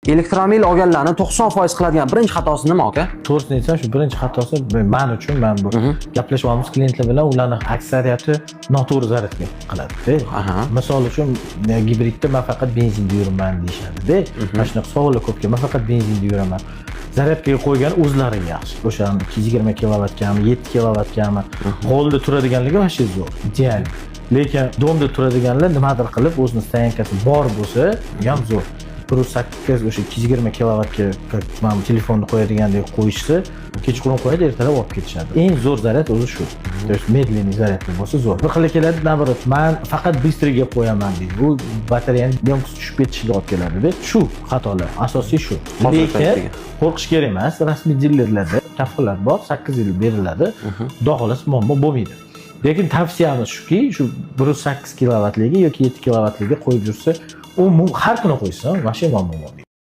Elektromobil olganlarni 90% qiladigan birinchi xatosi nima aka? To'g'risini aytsam, shu birinchi xatosi men uchun bu gaplashyapmiz klientlar bilan, ularning aksariyati noto'g'ri zaryadka qiladi. Misol uchun gibridda men faqat benzinda yuraman deyishadi-da. Mana shunaqa savollar ko'p keladi. Men faqat benzinda yuraman. Zaryadkaga qo'ygan o'zlari yaxshi. O'sha 220 kilovatgami, 7 kilovatgami, qo'lda turadiganligi vaqti zo'r. Ideal. Lekin domda turadiganlar nimadir qilib o'zini stoyankasi bor bo'lsa, ham zo'r. 1.8 o'sha 220 kilovatga mana telefonni qo'yadigandek qo'yishsa, kechqurun qo'yadi, ertalab olib ketishadi. Eng zo'r zaryad o'zi shu. То есть медленный zaryadka bo'lsa zo'r. Bir xil keladi, navrot, men faqat bystroga qo'yaman deydi. Bu batareyaning yo'nqisi tushib ketishiga olib keladi. Shu xatolar, asosiy shu. Lekin qo'rqish kerak emas. Rasmiy dilerlarda kafolat bor, 8 yil beriladi. Xudo xohlasa muammo bo'lmaydi. Lekin tavsiyamiz shuki, shu 1.8 kilovatligi yoki 7 kilovatligiga qo'yib yursa, u har kuni qo'ysa, mashina muammo.